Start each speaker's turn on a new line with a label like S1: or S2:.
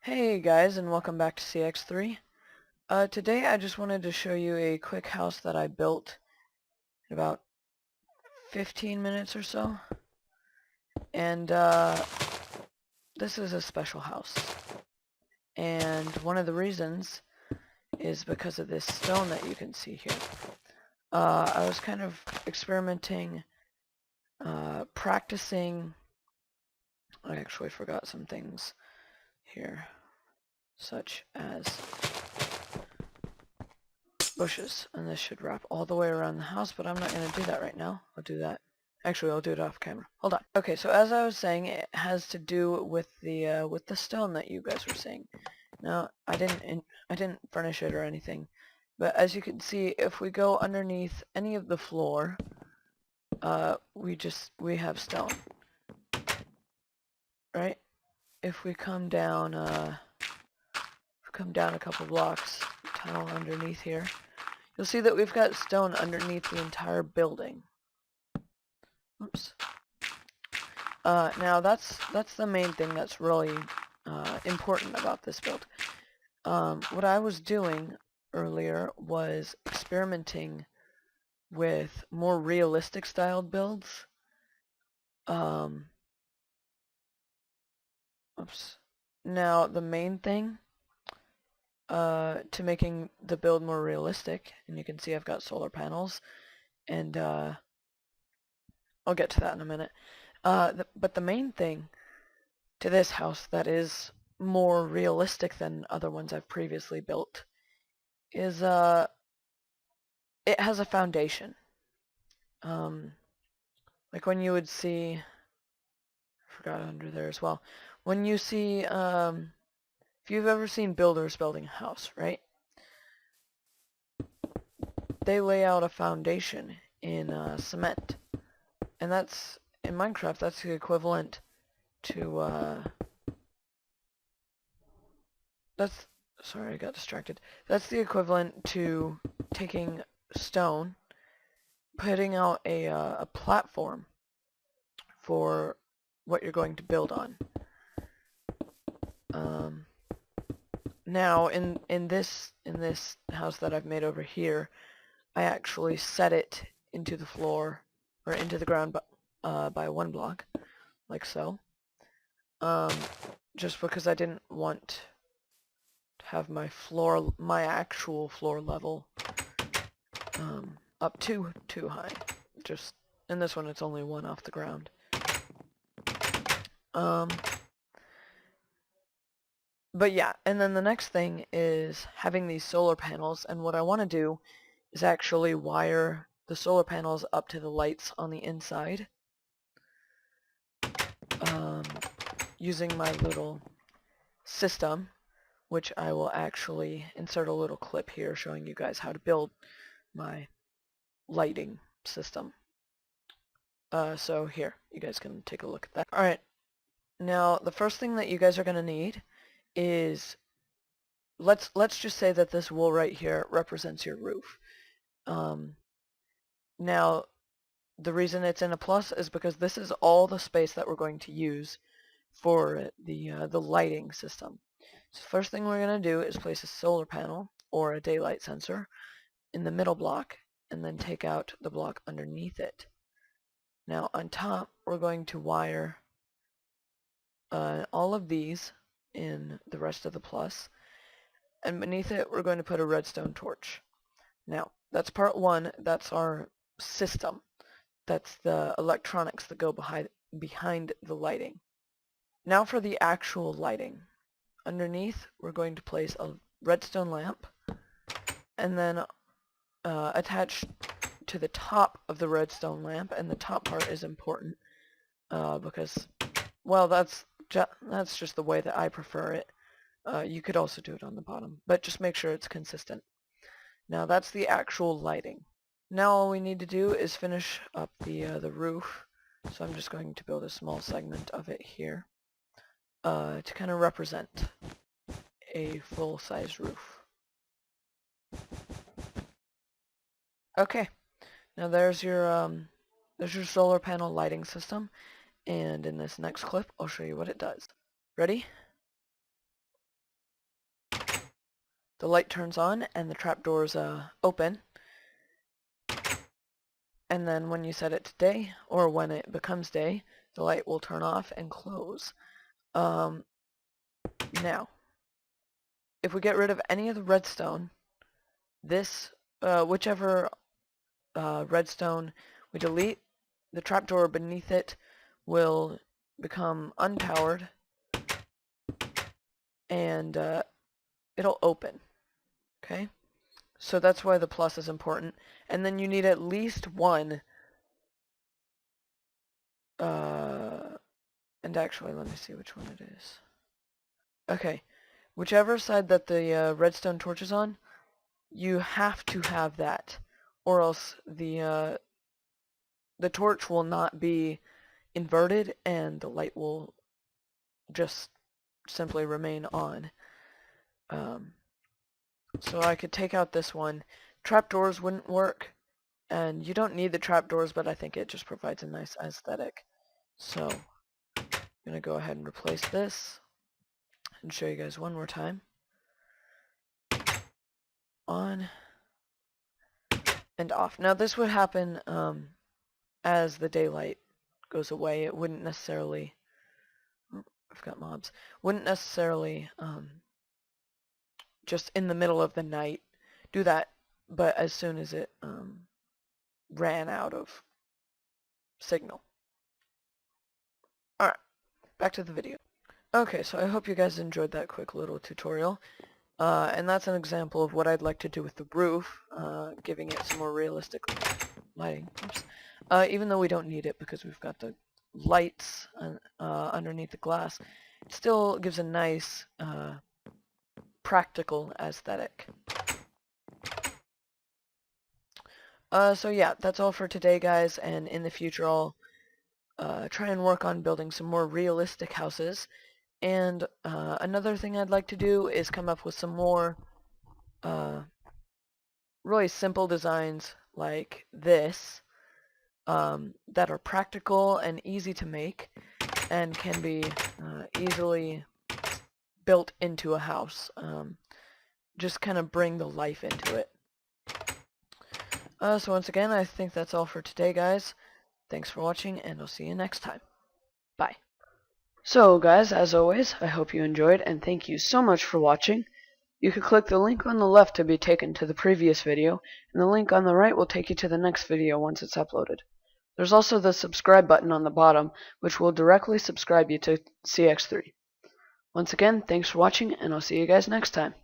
S1: Hey guys, and welcome back to Cx3. Today I just wanted to show you a quick house that I built in about 15 minutes or so. And this is a special house. And one of the reasons is because of this stone that you can see here. I was kind of experimenting, practicing. I actually forgot some things here, such as bushes, and this should wrap all the way around the house, but I'm not going to do that right now. I'll do that. Actually, I'll do it off camera. Hold on. Okay, so as I was saying, it has to do with the stone that you guys were saying. Now, I didn't furnish it or anything, but as you can see, if we go underneath any of the floor, we have stone, right? If we come down, a couple blocks, tunnel underneath here, you'll see that we've got stone underneath the entire building. Oops. Now that's the main thing that's really important about this build. What I was doing earlier was experimenting with more realistic styled builds. Oops. Now the main thing to making the build more realistic, and you can see I've got solar panels, and I'll get to that in a minute. But the main thing to this house that is more realistic than other ones I've previously built is it has a foundation. Like when you would see, I forgot under there as well. When you see, if you've ever seen builders building a house, right? They lay out a foundation in cement, and that's in Minecraft. That's the equivalent to that's sorry, I got distracted. That's the equivalent to taking stone, putting out a platform for what you're going to build on. Now in this house that I've made over here, I actually set it into the floor or into the ground by one block, like so. Just because I didn't want to have my actual floor level up too high. Just in this one, it's only one off the ground. But yeah, and then the next thing is having these solar panels, and what I want to do is actually wire the solar panels up to the lights on the inside, using my little system, which I will actually insert a little clip here showing you guys how to build my lighting system. So here, you guys can take a look at that. Alright, now the first thing that you guys are going to need is, let's just say that this wool right here represents your roof. Now the reason it's in a plus is because this is all the space that we're going to use for the lighting system. So first thing we're going to do is place a solar panel or a daylight sensor in the middle block, and then take out the block underneath it. Now on top we're going to wire all of these in the rest of the plus, and beneath it we're going to put a redstone torch. Now that's part one. That's our system. That's the electronics that go behind the lighting. Now for the actual lighting. Underneath we're going to place a redstone lamp, and then attached to the top of the redstone lamp, and the top part is important because, well, that's just the way that I prefer it. You could also do it on the bottom, but just make sure it's consistent. Now that's the actual lighting. Now all we need to do is finish up the roof. So I'm just going to build a small segment of it here to kind of represent a full-size roof. Okay, now there's your solar panel lighting system, and in this next clip I'll show you what it does. Ready? the light turns on and the trapdoors open. And then when you set it to day, or when it becomes day, the light will turn off and close. Now, if we get rid of any of the redstone, whichever redstone we delete, the trapdoor beneath it will become unpowered, and it'll open. Okay? So that's why the plus is important. And then you need at least one. And actually, let me see which one it is. Okay. Whichever side that the redstone torch is on, you have to have that. Or else the torch will not be inverted and the light will just simply remain on. So I could take out this one. Trapdoors wouldn't work, and you don't need the trapdoors, but I think it just provides a nice aesthetic. So I'm going to go ahead and replace this and show you guys one more time. On and off. Now this would happen as the daylight goes away. It wouldn't necessarily... I've got mobs. Wouldn't necessarily just in the middle of the night do that, but as soon as it ran out of signal. Alright, back to the video. Okay, so I hope you guys enjoyed that quick little tutorial. And that's an example of what I'd like to do with the roof, giving it some more realistic lighting. Oops. Even though we don't need it because we've got the lights underneath the glass, it still gives a nice practical aesthetic. So yeah, that's all for today, guys, and in the future I'll try and work on building some more realistic houses. And another thing I'd like to do is come up with some more really simple designs like this that are practical and easy to make and can be easily built into a house. Just kind of bring the life into it. So once again, I think that's all for today, guys. Thanks for watching, and I'll see you next time. Bye. So guys, as always, I hope you enjoyed, and thank you so much for watching. You can click the link on the left to be taken to the previous video, and the link on the right will take you to the next video once it's uploaded. There's also the subscribe button on the bottom, which will directly subscribe you to Cx3. Once again, thanks for watching, and I'll see you guys next time.